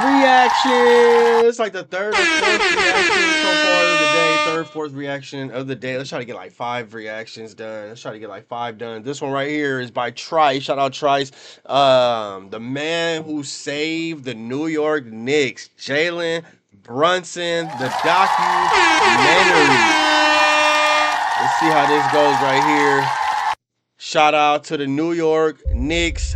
reaction. It's like the third or fourth reaction so far of the day. Third, fourth reaction of the day. Let's try to get like 5 reactions done. Let's try to get like 5 done. This one right here is by Trice. Shout out Trice. The man who saved the New York Knicks, Jalen Brunson, the documentary. Let's see how this goes right here. Shout out to the New York Knicks.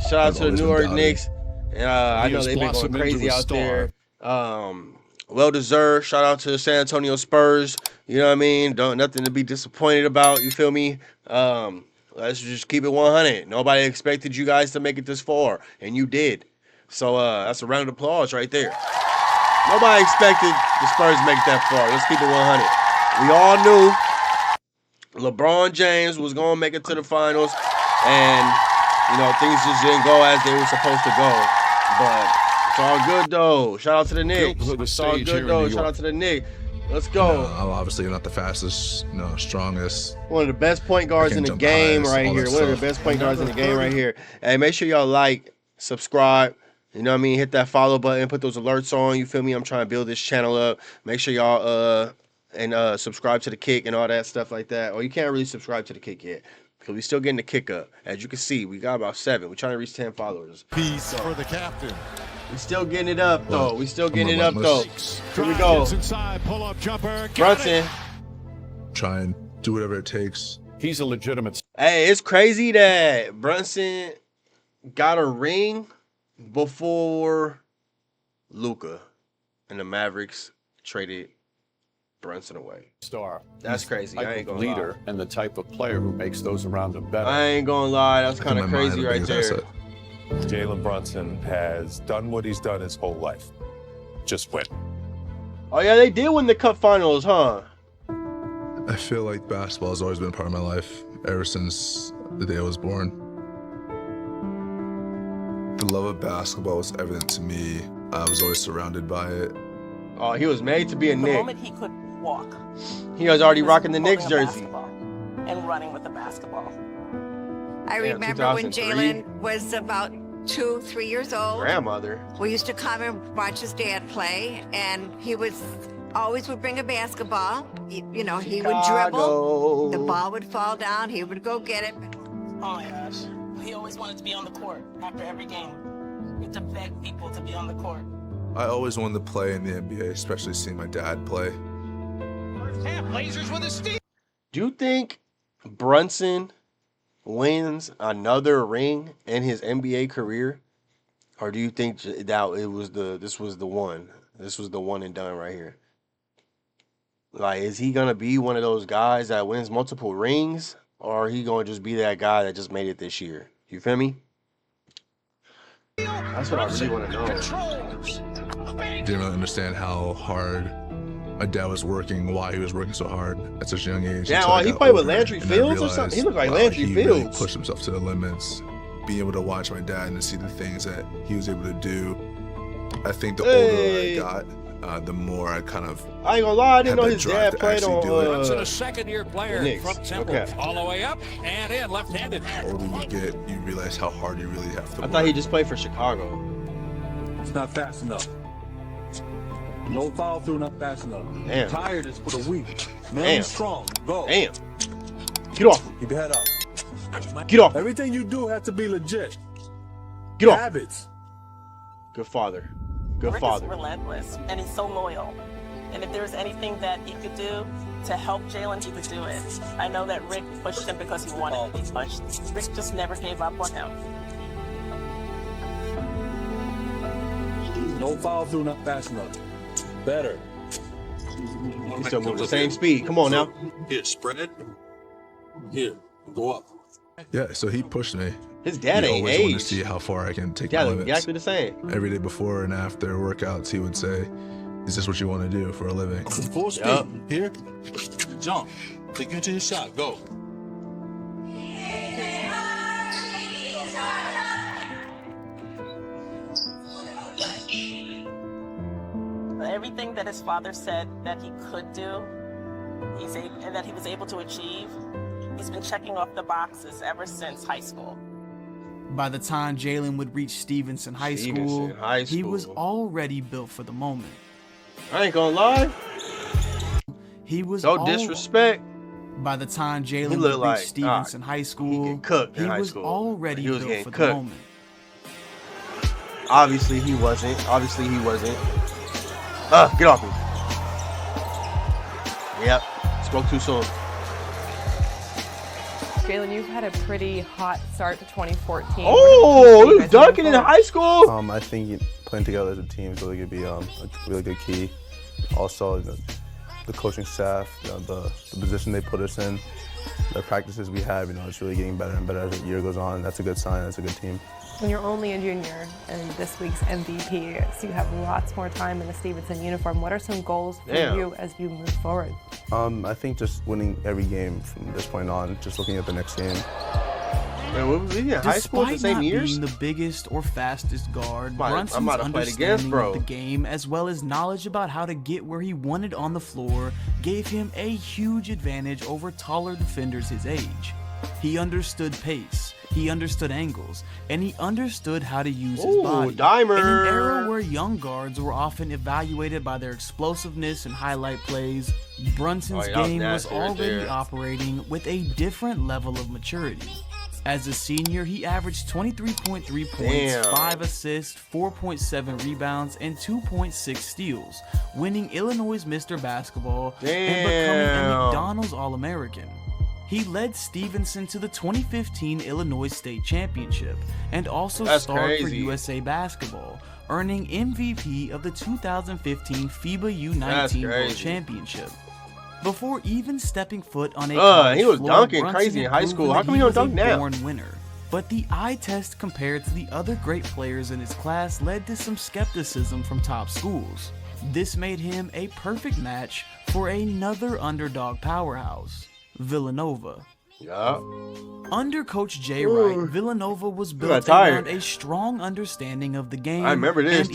Shout out to the New York Knicks. I know they've been going crazy out there. Well deserved. Shout out to the San Antonio Spurs. You know what I mean? Nothing to be disappointed about. You feel me? Let's just keep it 100. Nobody expected you guys to make it this far, and you did. So that's a round of applause right there. Nobody expected the Spurs to make it that far. Let's keep it 100. We all knew LeBron James was going to make it to the finals, and you know, things just didn't go as they were supposed to go. But it's all good, though. Shout out to the Knicks. It's all good, though. Shout out to the Knicks. Let's go. I'm obviously not the fastest, strongest. One of the best point guards in the game right here. One of the best point guards in the game right here. Hey, make sure y'all like, subscribe. You know what I mean? Hit that follow button. Put those alerts on. You feel me? I'm trying to build this channel up. Make sure y'all subscribe to the Kick and all that stuff like that. Or you can't really subscribe to the Kick yet, because we still getting the Kick up. As you can see, we got about 7. We're trying to reach 10 followers. Peace for the captain. We still getting it up, though. We still getting it up, though. Here we go. Inside, pull-up jumper. Brunson. Try and do whatever it takes. He's a legitimate. Hey, it's crazy that Brunson got a ring before Luka and the Mavericks traded Brunson away. Star. That's crazy. I ain't gonna leader lie. and the type of player who makes those around him better. I ain't gonna lie. That's kind of crazy right there. Jalen Brunson has done what he's done his whole life. Just win. Oh, yeah, they did win the Cup Finals, huh? I feel like basketball has always been a part of my life ever since the day I was born. The love of basketball was evident to me. I was always surrounded by it. Oh, he was made to be a Knick. The moment he could walk, he was already rocking the Knicks jersey. And running with the basketball. I remember when Jalen was about 2, 3 years old. Grandmother. We used to come and watch his dad play, and he was always would bring a basketball. You know, he would dribble, the ball would fall down, he would go get it. Oh my gosh. He always wanted to be on the court after every game. We had to beg people to be on the court. I always wanted to play in the NBA, especially seeing my dad play. First half, Blazers with a steal. Do you think Brunson wins another ring in his NBA career, or do you think that this was the one and done right here? Like, is he gonna be one of those guys that wins multiple rings, or are he gonna just be that guy that just made it this year? You feel me? That's what I really want to know. Didn't really understand how hard my dad was working, why he was working so hard at such a young age. Yeah, he played with Landry Fields or something. He looked like Landry Fields. Really pushed himself to the limits. Being able to watch my dad and to see the things that he was able to do. I think the older I got, the more I kind of. I ain't gonna lie, I didn't know his dad played on. Brunson, a second-year player from Temple, all the way up and in, left-handed. The older you get, you realize how hard you really have to work. I thought he just played for Chicago. It's not fast enough. No follow through, not fast enough. Damn. Tired is for the weak. Man, strong. Go. Damn. Get off. Keep your head up. Get off. Everything you do has to be legit. Get off. Habits. Good father. Good Rick father. is relentless, and he's so loyal. And if there's anything that he could do to help Jalen, he would do it. I know that Rick pushed him because he wanted to be pushed. Rick just never gave up on him. No follow through, not fast enough. Better. He still moving the same speed. Come on now. Here, spread. Here, go up. Yeah, so he pushed me. His dad he ain't always wanted to aged. see how far I can take Yeah, my limits. exactly the same. Every day before and after workouts, he would say, "Is this what you want to do for a living?" Full speed. Here, jump. Take you to your shot. Go. Everything that his father said that he could do, and that he was able to achieve, he's been checking off the boxes ever since high school. By the time Jalen would reach Stevenson High School, he was already built for the moment. I ain't gonna lie. He was no disrespect. By the time Jalen would reach Stevenson High School, he was already built for the moment. Obviously he wasn't. Obviously he wasn't. Get off me. Yep. Spoke too soon. Jalen, you've had a pretty hot start to 2014. Oh, he was dunking in high school. I think playing together as a team is really going to be a really good key. Also, the coaching staff, the position they put us in, the practices we have, it's really getting better and better as the year goes on. That's a good sign. That's a good team. And you're only a junior and this week's MVP, so you have lots more time in the Stevenson uniform. What are some goals for you as you move forward? I think just winning every game from this point on, just looking at the next game. Man, what was he in high school at the same years? Despite not being the biggest or fastest guard, Brunson's understanding of the game, as well as knowledge about how to get where he wanted on the floor, gave him a huge advantage over taller defenders his age. He understood pace, he understood angles, and he understood how to use his body. Dimer. In an era where young guards were often evaluated by their explosiveness and highlight plays, Brunson's game was already operating with a different level of maturity. As a senior, he averaged 23.3 points, 5 assists, 4.7 rebounds, and 2.6 steals, winning Illinois' Mr. Basketball and becoming a McDonald's All-American. He led Stevenson to the 2015 Illinois State Championship and also starred for USA Basketball, earning MVP of the 2015 FIBA U19 World Championship. Before even stepping foot on a college he was floor, dunking Brunson crazy in high school. How come he was don't dunk a now? born winner. But the eye test compared to the other great players in his class led to some skepticism from top schools. This made him a perfect match for another underdog powerhouse, Villanova. Under Coach Jay Wright, Villanova was built around a strong understanding of the game and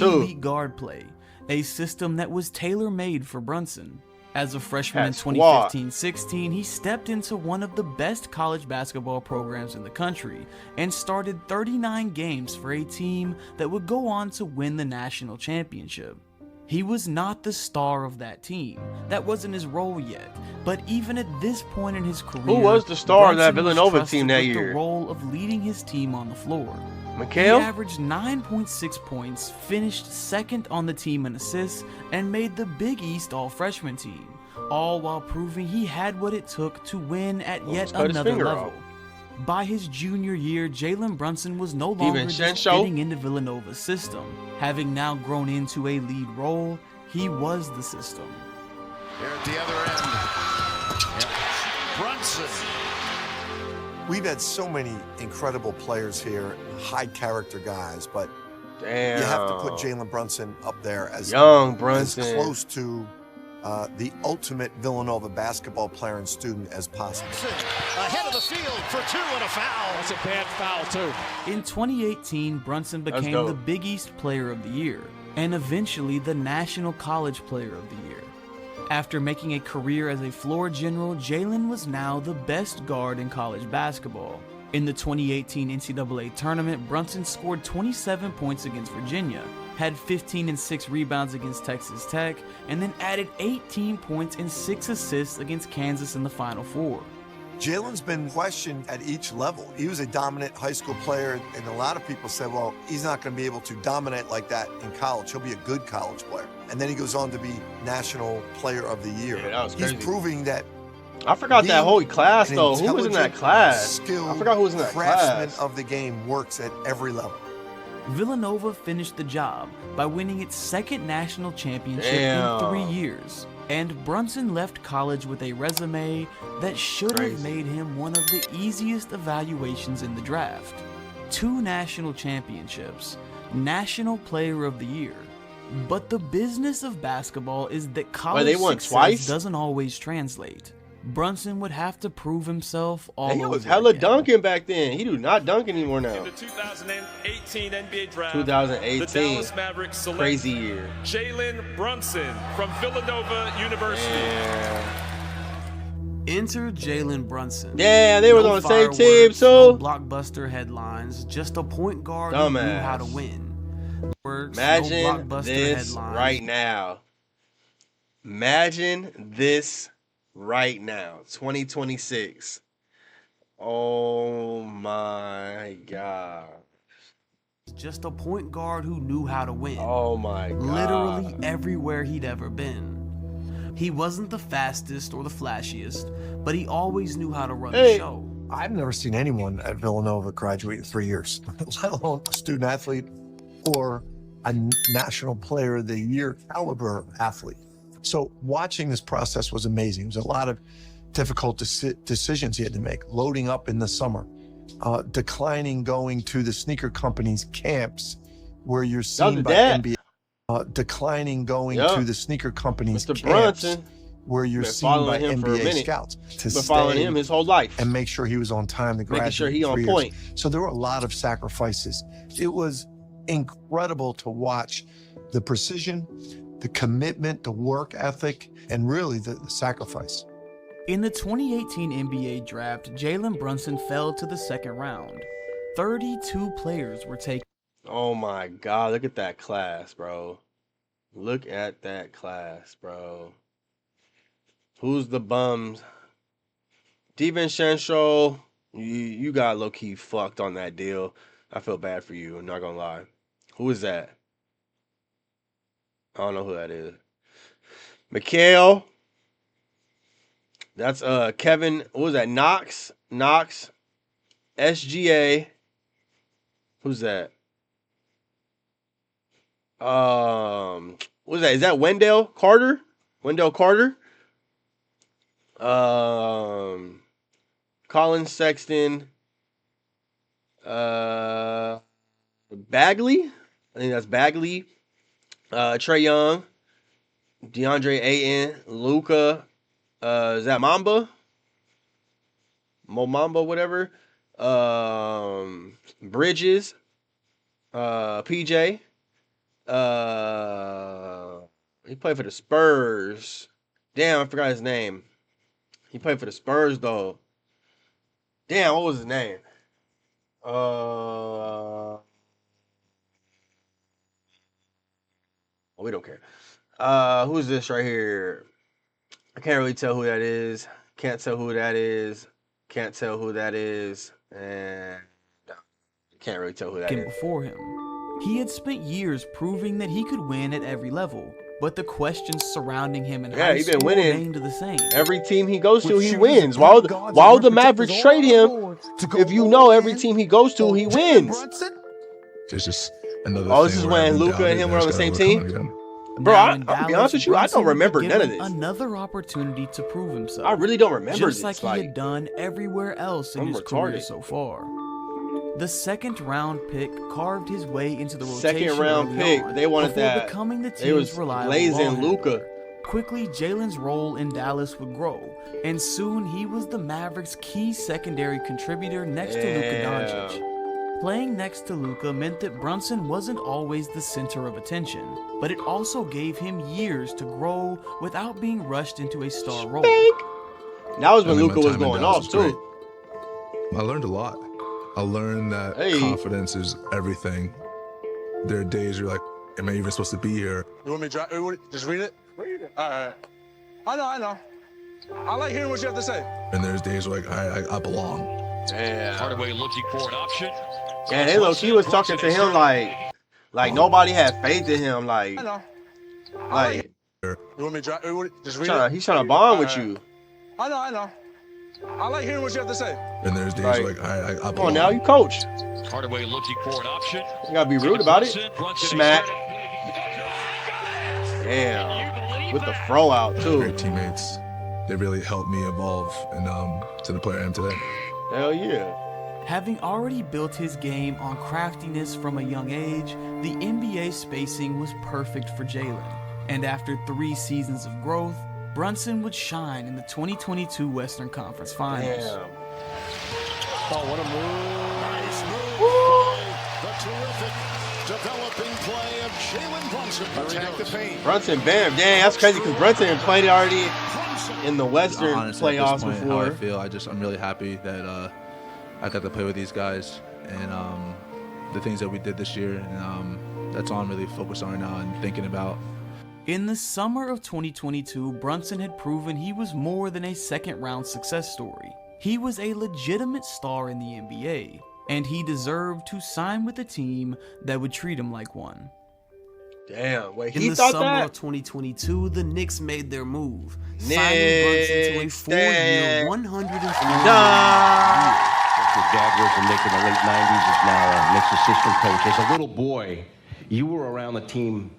elite guard play, a system that was tailor-made for Brunson. As a freshman in 2015-16, he stepped into one of the best college basketball programs in the country and started 39 games for a team that would go on to win the national championship. He was not the star of that team. That wasn't his role yet. But even at this point in his career, who was the star of that Villanova team that year? The role of leading his team on the floor. McHale? He averaged 9.6 points, finished second on the team in assists, and made the Big East All-Freshman team, all while proving he had what it took to win at yet another level. By his junior year, Jalen Brunson was no longer just fitting into Villanova's system. Having now grown into a lead role, he was the system. Here at the other end, Brunson. We've had so many incredible players here, high character guys, but you have to put Jalen Brunson up there as young Brunson, as close to the ultimate Villanova basketball player and student as possible. Ahead of the field for 2 and a foul. That's a bad foul, too. In 2018, Brunson became the Big East Player of the Year, and eventually the National College Player of the Year. After making a career as a floor general, Jalen was now the best guard in college basketball. In the 2018 NCAA tournament, Brunson scored 27 points against Virginia, had 15 and 6 rebounds against Texas Tech, and then added 18 points and 6 assists against Kansas in the Final Four. Jalen's been questioned at each level. He was a dominant high school player, and a lot of people said, well, he's not going to be able to dominate like that in college. He'll be a good college player. And then he goes on to be National Player of the Year. Yeah, that was crazy. He's proving that. I forgot that whole class, though. Who was in that class? I forgot who was in that craftsman class. of the game works at every level. Villanova finished the job by winning its second national championship in 3 years. And Brunson left college with a resume that should have made him one of the easiest evaluations in the draft. 2 national championships, National Player of the Year. But the business of basketball is that college success doesn't always translate. Brunson would have to prove himself all over again. He was hella dunking back then. He do not dunk anymore now. In the 2018 NBA draft, 2018, the Dallas Mavericks select crazy year. Jalen Brunson from Villanova University. Enter Jalen Brunson. Yeah, they were on the same team, so too. Blockbuster headlines, just a point guard who knew how to win. Imagine this right now. Imagine this right now. 2026. Oh my God. Just a point guard who knew how to win. Oh my God. Literally everywhere he'd ever been. He wasn't the fastest or the flashiest, but he always knew how to run the show. I've never seen anyone at Villanova graduate in 3 years, let alone a student athlete or a national player of the year caliber athlete. So watching this process was amazing. It was a lot of difficult decisions he had to make. Loading up in the summer, declining going to the sneaker companies' camps where you're seen by NBA. Declining going to the sneaker companies' camps Brunson, where you're seen by NBA scouts. To been following him his whole life and make sure he was on time to graduate. Making sure he on point. So there were a lot of sacrifices. It was incredible to watch the precision, the commitment, the work ethic, and really the sacrifice. In the 2018 NBA draft, Jalen Brunson fell to the second round. 32 players were taken. Oh my God, look at that class, bro. Look at that class, bro. Who's the bums? DiVincenzo, you got low-key fucked on that deal. I feel bad for you, I'm not gonna lie. Who is that? I don't know who that is. Mikhail. That's Kevin, what was that? Knox, SGA. Who's that? What was that? Is that Wendell Carter? Colin Sexton. Bagley. I think that's Bagley. Trae Young. DeAndre Ayton. Luka. Is that Mamba? Mo Mamba, whatever. Bridges. PJ. He played for the Spurs. Damn, I forgot his name. He played for the Spurs though. Damn, what was his name? We don't care. Who is this right here? I can't really tell who that is. Can't tell who that is. And can't really tell who that is. Before him. He had spent years proving that he could win at every level, but the questions surrounding him in high school remained the same. Every team he goes to, he wins. Why would the Mavericks trade him if you know every team he goes to, he wins? There's just another this is when Luka and him were on the same team? Bro, I'll be honest with you, I don't remember none of this. Another opportunity to prove himself. I really don't remember just this. Like he had done everywhere else in his career so far. The second round pick carved his way into the rotation. Second round pick. They wanted that. Becoming the they was blazing Luka. Quickly, Jalen's role in Dallas would grow, and soon he was the Mavericks' key secondary contributor next to Luka Doncic. Playing next to Luka meant that Brunson wasn't always the center of attention, but it also gave him years to grow without being rushed into a star role. That was when Luka was going off too. I learned a lot. I learned that confidence is everything. There are days you're like, am I even supposed to be here? You want me to just read it? Read it. All right. I know. I like hearing what you have to say. And there's days where I belong. Damn. Hardaway looking for an option. Yeah, they look. He was talking to him like nobody had faith in him. Like, I know. You want me to just read it? He's trying to bond with you. I know. I like hearing what you have to say. And there's days I belong. Come on now, you coach. Hardaway looking for an option. You gotta be rude about it. Smack. Damn. With the throw out too. Great teammates. They really helped me evolve and to the player I am today. Hell yeah. Having already built his game on craftiness from a young age, the NBA spacing was perfect for Jalen. And after 3 seasons of growth, Brunson would shine in the 2022 Western Conference Finals. Damn. Oh, what a move. Nice move. The terrific Developing play of Jalen Brunson. Attack the paint. Brunson, bam. Dang, that's crazy because Brunson played it already in the Western Honestly, playoffs at this point, before. How I feel, I'm really happy that I got to play with these guys and the things that we did this year. And that's all I'm really focused on right now and thinking about. In the summer of 2022, Brunson had proven he was more than a second-round success story. He was a legitimate star in the NBA, and he deserved to sign with a team that would treat him like one. Damn, wait, In he the thought summer that? of 2022, the Knicks made their move, Knicks, signing Brunson to a 4-year, $140 million deal. Your dad was a Knick in the late 90s, is now a Knicks assistant coach. As a little boy, you were around the team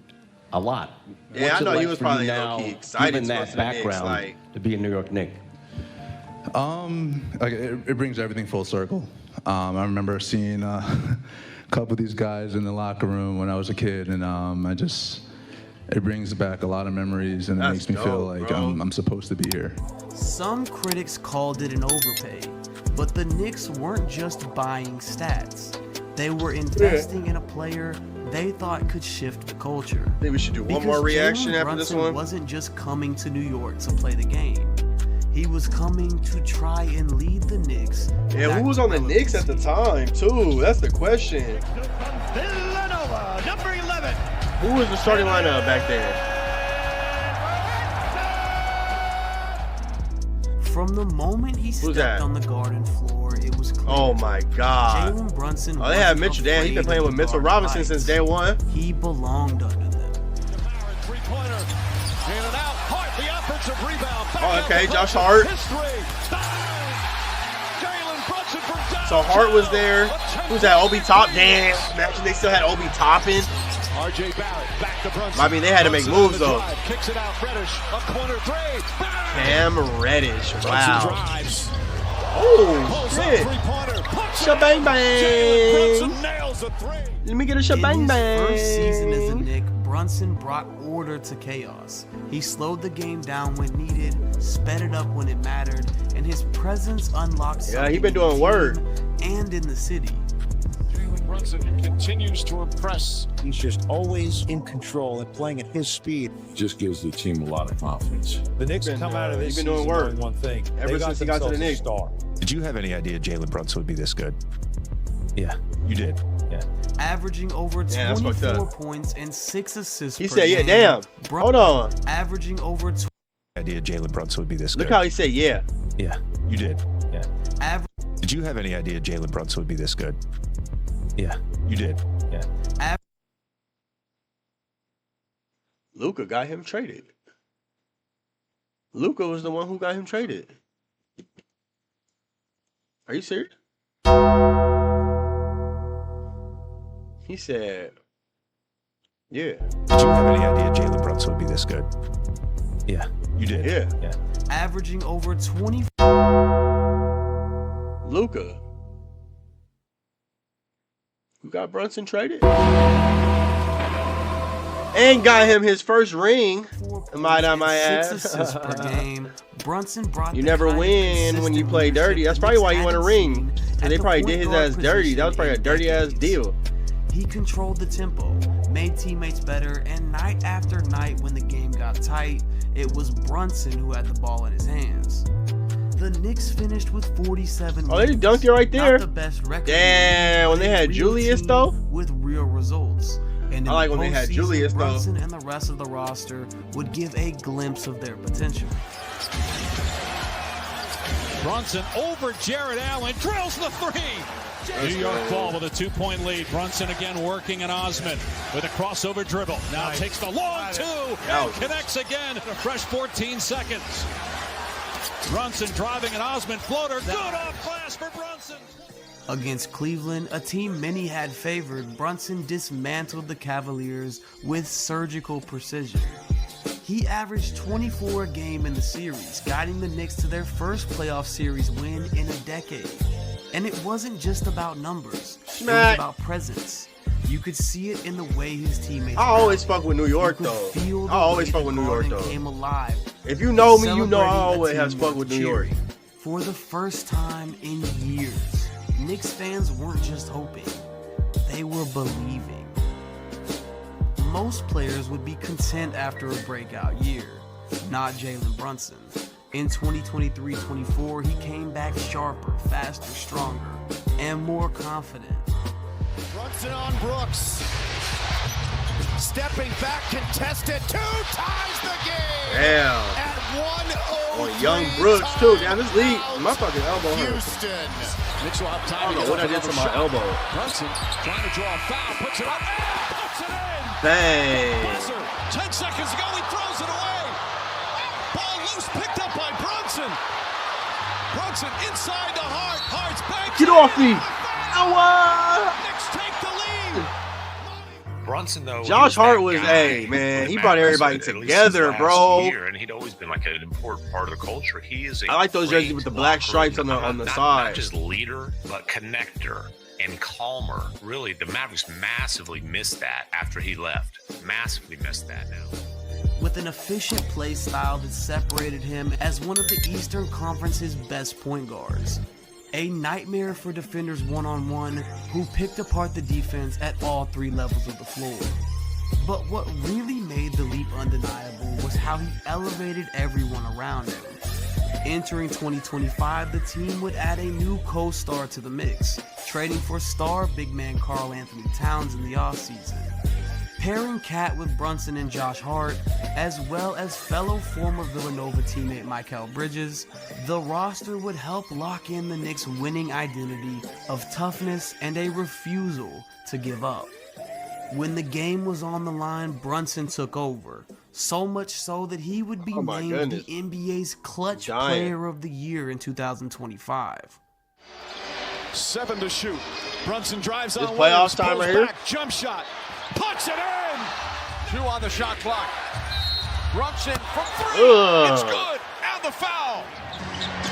a lot. Yeah, What's I know it he like was for you probably now, low-key excited given to go that to the Knicks, background, like- to be a New York Knick? Like it brings everything full circle. I remember seeing a couple of these guys in the locker room when I was a kid, and it brings back a lot of memories, and it That's makes me feel like I'm supposed to be here. Some critics called it an overpay, but the Knicks weren't just buying stats. They were investing in a player they thought could shift the culture. I think we should do one Because more reaction Jalen after this Brunson one. wasn't just coming to New York to play the game. He was coming to try and lead the Knicks. Yeah, who was on the Knicks at the time, too? That's the question. Villanova, number 11. Who was the starting lineup back then? From the moment he stepped that? on the garden floor, it was clear. Oh my God. Jalen Brunson. Oh, they had wasn't Mitchell. Damn, he's been afraid playing of with the Mitchell guard Robinson heights. since day one. He belonged under them. Three-pointer. In and out. Hart, the offensive rebound. Back Oh, out okay, to Josh Brunson. Hart. His three. Jalen Brunson from downtown. So Hart was there. Who's that? Obi Top. Damn. Imagine they still had Obi Toppin. RJ Barrett back to Brunson. I mean, they had to make Brunson on moves, the though. drive, kicks it out. Reddish. A corner three. Cam Reddish. Brunson Wow. drives. Oh, shit. Three-pointer. Shabang Jalen bang. Brunson nails a three. Let me get a shabang In bang. his first season as a Knick, Brunson brought order to chaos. He slowed the game down when needed, sped it up when it mattered, and his presence unlocked Yeah, he something been in the doing work. team and in the city. Jalen Brunson continues to impress. He's just always in control and playing at his speed. Just gives the team a lot of confidence. The Knicks Been, come out of this he's been doing season work knowing one thing. ever They got since he got to the themselves a Knicks. star. Did you have any idea Jalen Brunson would be this good? Yeah. You did? Yeah. Averaging over Yeah, that's fucked 24 up. points and 6 assists He per said, yeah, game. damn. Hold on. Averaging over Idea Jalen Brunson would be this Look good? how he said, yeah. Yeah. You did? Yeah. Did you have any idea Jalen Brunson would be this good? Yeah. You did? Yeah. Luka got him traded. Luka was the one who got him traded. Are you serious? He said, yeah. Did you have any idea Jalen Brunson would be this good? Yeah. You did? Yeah. Yeah. averaging over 20. Luka. Who got Brunson traded? And got him his first ring. Might I might add. 6 assists per game. Brunson brought You the never kind of win when you consistent play dirty. leadership That's the probably Knicks why you won a hadn't ring. seen And at they the probably point did his guard ass dirty. That was probably a position dirty in ass decades. deal. He controlled the tempo, made teammates better, and night after night when the game got tight, it was Brunson who had the ball in his hands. The Knicks finished with 47 Oh, they wins. dunked it right there. Not the best record. Damn, when but they a had real Julius, team though. with real results. And in I like the when they had postseason, Julius, though. Brunson and the rest of the roster would give a glimpse of their potential. Brunson over Jared Allen, drills the three. New York ball with a 2-point lead. Brunson again working on Osman with a crossover dribble. Now takes the long two and connects again. A fresh 14 seconds. Brunson driving an Osman floater. Good off glass for Brunson. Against Cleveland, a team many had favored, Brunson dismantled the Cavaliers with surgical precision. He averaged 24 a game in the series, guiding the Knicks to their first playoff series win in a decade. And it wasn't just about numbers, it was about presence. You could see it in the way his teammates I always fuck with New York, You could though. feel the I always way fuck the with New York, Garden though. came alive. If you know me, you know I Celebrating a always have team fuck with worth New York. cheering. For the first time in years, Knicks fans weren't just hoping, they were believing. most players would be content after a breakout year. Not Jalen Brunson. In 2023-24, he came back sharper, faster, stronger, and more confident. Brunson on Brooks. Stepping back, contested, 2 ties the game. Damn. At 1:03. On young Brooks too. Damn, this league, my fucking elbow hurts. Houston. Knicks will have I time don't know what I did to my elbow. Brunson trying to draw a foul, puts it up, and puts it in. Bang. Buzzer, 10 seconds to go, he throws it away. Ball loose, picked up by Brunson. Brunson inside the Hart. Hart's back. Get off me. Ow. Knicks take the lead. Brunson, though, Josh Hart was, hey, man, he brought everybody together, bro. Year, and he'd always been like an important part of the culture. He is. I like those jerseys with the black stripes on the side. Not just leader, but connector and calmer. Really, the Mavericks massively missed that after he left. Massively missed that now. With an efficient play style that separated him as one of the Eastern Conference's best point guards. A nightmare for defenders one-on-one who picked apart the defense at all 3 levels of the floor. But what really made the leap undeniable was how he elevated everyone around him. Entering 2025, the team would add a new co-star to the mix, trading for star big man Karl Anthony Towns in the offseason. Pairing Cat with Brunson and Josh Hart, as well as fellow former Villanova teammate Mikal Bridges, the roster would help lock in the Knicks' winning identity of toughness and a refusal to give up. When the game was on the line, Brunson took over, so much so that he would be named the NBA's Clutch Player of the Year in 2025. 7 to shoot. Brunson drives on. This playoffs time right here. Jump shot. Puts it in. 2 on the shot clock. Brunson from 3. It's good. And the foul.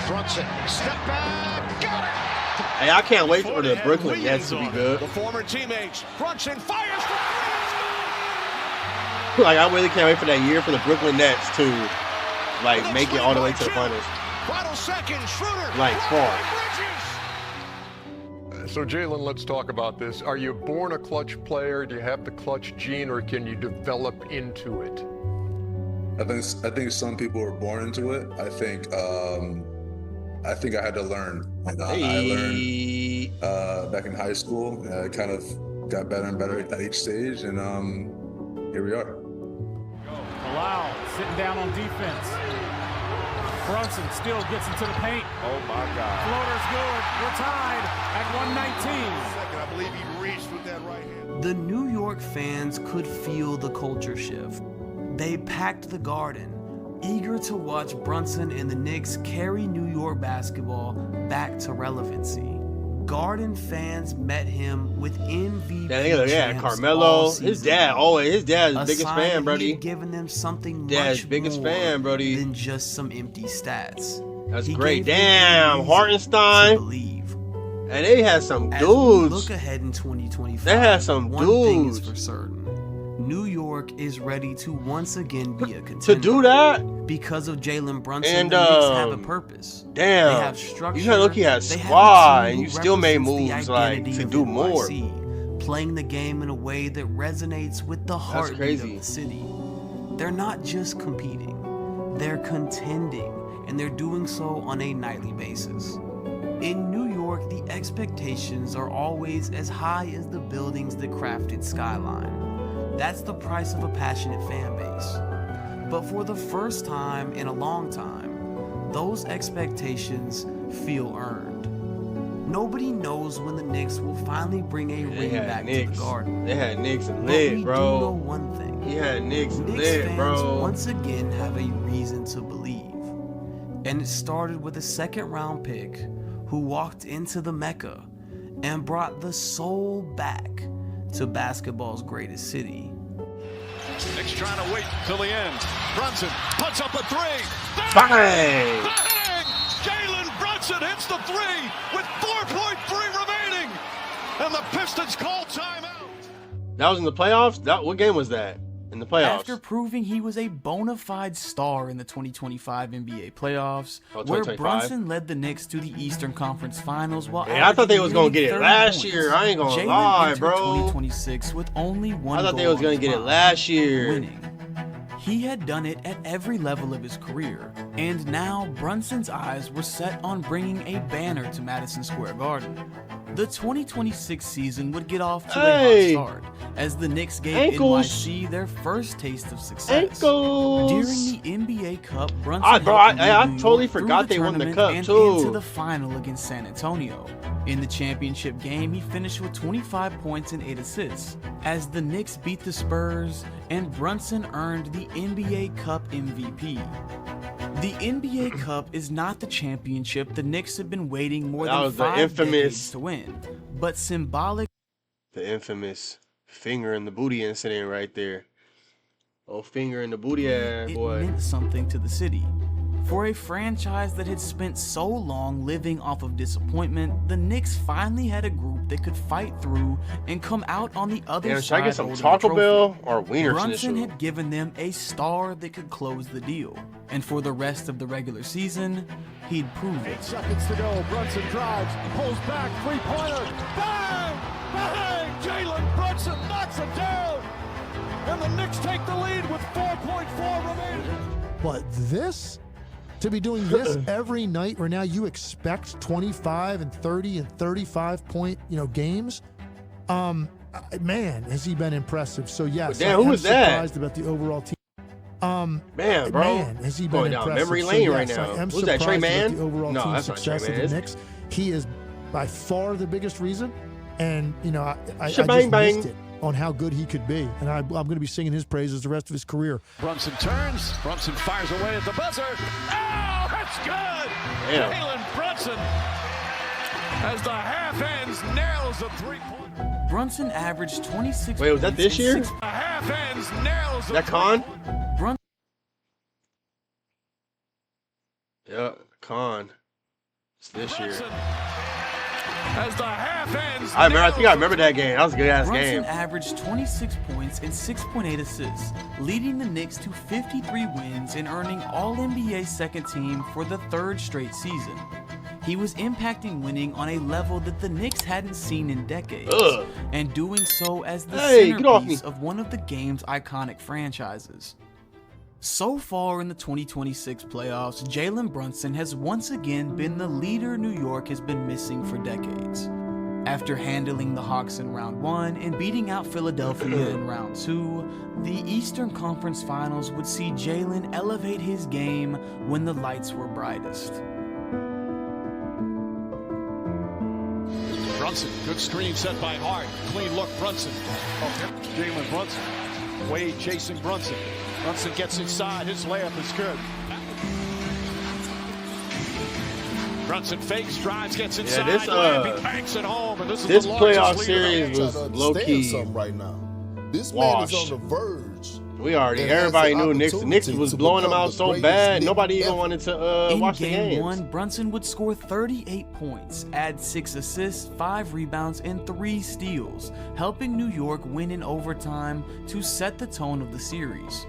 Brunson step back. Got it. Hey, I can't wait for the Brooklyn Nets to be good. The former teammates. Brunson fires for 3. Like, I really can't wait for that year for the Brooklyn Nets to, like, make it all the way to the finals. Final second. Schroeder. Like, far. So, Jalen, let's talk about this. Are you born a clutch player? Do you have the clutch gene, or can you develop into it? I think some people are born into it. I think I had to learn. I learned back in high school. I kind of got better and better at each stage, and here we are. Bilal sitting down on defense. Brunson still gets into the paint. Oh my God. Floater's good. We're tied at 119. I believe he reached with that right hand. The New York fans could feel the culture shift. They packed the Garden, eager to watch Brunson and the Knicks carry New York basketball back to relevancy. Garden fans met him with MVP. Yeah, Carmelo. His dad is the biggest fan, brody. Given them something Dad's much biggest more fan, brody. than just some empty stats. That's great. Damn, Hartenstein. And they had some dudes. Look ahead in 2025. They had some One dudes. thing is for certain. New York is ready to once again be a contender. To do that? Because of Jalen Brunson, And the Knicks have a purpose. Damn. They have structure. You look at They have a squad, team and you who still made represents the moves like identity to of do more. NYC, playing the game in a way that resonates with the heartbeat crazy. of the city. They're not just competing, they're contending, and they're doing so on a nightly basis. In New York, the expectations are always as high as the buildings that crafted Skyline. That's the price of a passionate fan base. But for the first time in a long time, those expectations feel earned. Nobody knows when the Knicks will finally bring a ring back to the Garden. They had Knicks But lit, we bro. do know one thing. He had Knicks Knicks lit, fans bro. once again have a reason to believe. And it started with a second-round pick who walked into the Mecca and brought the soul back to basketball's greatest city. Knicks trying to wait till the end. Brunson puts up a 3. Bang! Bang! Jalen Brunson hits the 3 with 4.3 remaining. And the Pistons call timeout. That was in the playoffs? What game was that? in the playoffs. After proving he was a bona fide star in the 2025 NBA playoffs, Oh, where 2025? Brunson led the Knicks to the Eastern Conference Finals while Man, I thought they was gonna get it 30 last points. year. I ain't gonna Jalen lie, entered bro. 2026 with only one I thought they goal was gonna on get it top, last year. winning. He had done it at every level of his career, and now Brunson's eyes were set on bringing a banner to Madison Square Garden. The 2026 season would get off to a hot start, as the Knicks gave NYC their first taste of success. During the NBA Cup, Brunson I helped New totally York through forgot the they won the tournament cup, and too. into the final against San Antonio. In the championship game, he finished with 25 points and 8 assists, as the Knicks beat the Spurs, and Brunson earned the NBA Cup MVP. The NBA Cup is not the championship the Knicks have been waiting more than 5 decades to win, but symbolic. The infamous finger in the booty incident right there. Oh, finger in the booty ass, boy. It meant something to the city. For a franchise that had spent so long living off of disappointment, the Knicks finally had a group that could fight through and come out on the other Damn, should side. I get some holding Taco the Bell trophy. or Wiener Brunson Schnitzel? had given them a star that could close the deal, and for the rest of the regular season, he'd prove it. 8 seconds to go. Brunson drives, pulls back, three-pointer. Bang! Bang! Jalen Brunson knocks it down, and the Knicks take the lead with 4.4 remaining. But this, to be doing this every night, where now you expect 25 and 30 and 35 point, games. Man, has he been impressive? So yes, Damn, I who am was that? surprised about the overall team. Man, bro. Man, has he been Going down impressive? memory So lane yes, right now. I am Who's that, Trey surprised about Mann? the overall No, team that's not Trey success of Mann. the Knicks. He is by far the biggest reason, and I just Shebang bang. missed it on how good he could be, and I'm going to be singing his praises the rest of his career. Brunson turns. Brunson fires away at the buzzer. Oh, that's good. Damn. Jalen Brunson, as the half ends, nails a three-pointer. Brunson averaged 26. Wait, was that this year? The half ends, nails a That Con? Brunson. Yeah, Con. It's this year. As the half ends, I think I remember that game. That was a good ass Brunson game. averaged 26 points and 6.8 assists, leading the Knicks to 53 wins and earning All-NBA second team for the 3rd straight season. He was impacting winning on a level that the Knicks hadn't seen in decades, and doing so as the centerpiece of one of the game's iconic franchises. So far in the 2026 playoffs, Jalen Brunson has once again been the leader New York has been missing for decades. After handling the Hawks in round 1 and beating out Philadelphia in round 2, the Eastern Conference Finals would see Jalen elevate his game when the lights were brightest. Brunson, good screen set by Hart. Clean look, Brunson. Oh, Jalen Brunson. Wade chasing Brunson. Brunson gets inside. His layup is good. Brunson fakes, drives, gets inside. Yeah, this Lamb, banks it home, and this this is the playoff largest lead of series the was game. low key something right now. This washed. man is on the verge. We already, and has everybody the knew Knicks opportunity was to blowing them become out the so greatest bad. Knick Nobody even ever. wanted to In watch the game games. 1, Brunson would score 38 points, add 6 assists, 5 rebounds, and 3 steals, helping New York win in overtime to set the tone of the series.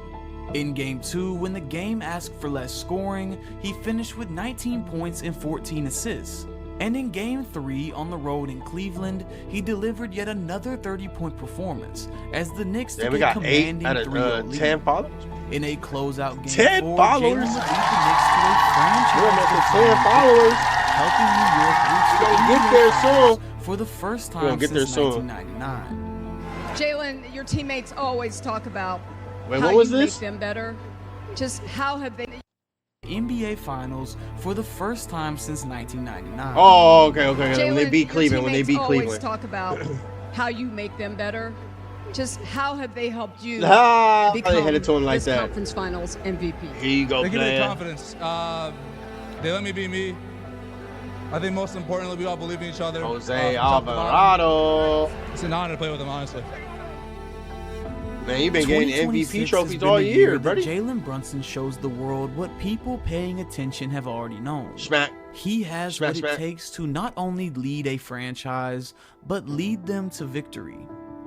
In game 2, when the game asked for less scoring, he finished with 19 points and 14 assists. And in game 3 on the road in Cleveland, he delivered yet another 30-point performance as the Knicks took we a got 8 commanding out of 3-0 lead. 10 followers. In a closeout game 10 4, followers? Jalen would lead the Knicks to a franchise We're up to 10 victory, followers. helping New York reach We're the gonna get there soon. for the first We're gonna time get there since soon. 1999. Jalen, your teammates always talk about Wait, how what was you this? make them better. Just how have they? NBA Finals for the first time since 1999. Oh, okay. When they Jalen, beat your Cleveland, when they beat teammates always Cleveland. talk about how you make them better. Just how have they helped you Ah, become they headed to him like this that. conference finals MVP? Here you go, They give me player. confidence. They let me be me. I think most importantly, we all believe in each other. Jose From top to bottom. Alvarado. It's an honor to play with them, honestly. Man, you've been getting 2026 MVP has trophies been all the year, that buddy. Jalen Brunson shows the world what people paying attention have already known. Smack. He has Smack, what smack. it takes to not only lead a franchise, but lead them to victory.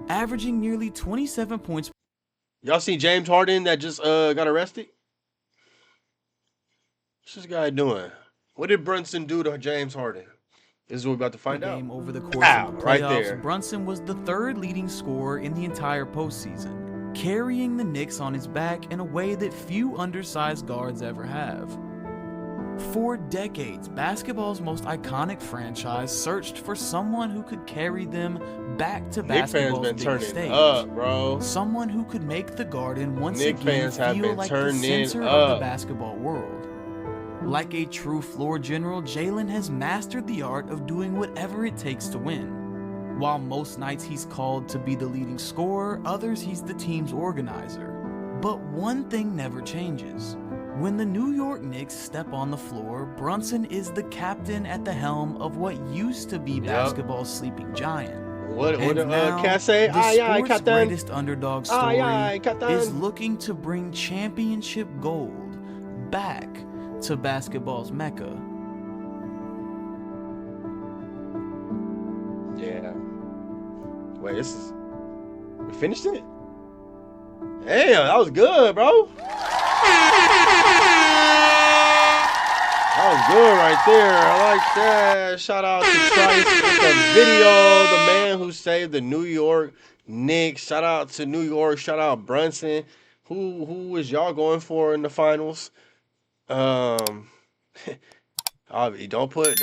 Averaging nearly 27 points. Y'all see James Harden that just got arrested? What's this guy doing? What did Brunson do to James Harden? This is what we're about to find out. Over the course of the playoffs, right there. Brunson was the third leading scorer in the entire postseason, carrying the Knicks on his back in a way that few undersized guards ever have. For decades, basketball's most iconic franchise searched for someone who could carry them back to basketball's big stage. Up, bro. Someone who could make the Garden once Knicks again fans have feel been like the turning center of the basketball world. Like a true floor general, Jalen has mastered the art of doing whatever it takes to win. While most nights he's called to be the leading scorer, others he's the team's organizer. But one thing never changes. When the New York Knicks step on the floor, Brunson is the captain at the helm of what used to be basketball's sleeping giant. What now, can I say? The sport's Captain. greatest underdog story Captain. is looking to bring championship gold back to basketball's mecca. Yeah. Wait, we finished it? Damn, that was good, bro. That was good right there. I like that. Shout out to Trice with the video, the man who saved the New York Knicks. Shout out to New York. Shout out Brunson. Who is y'all going for in the finals? Don't put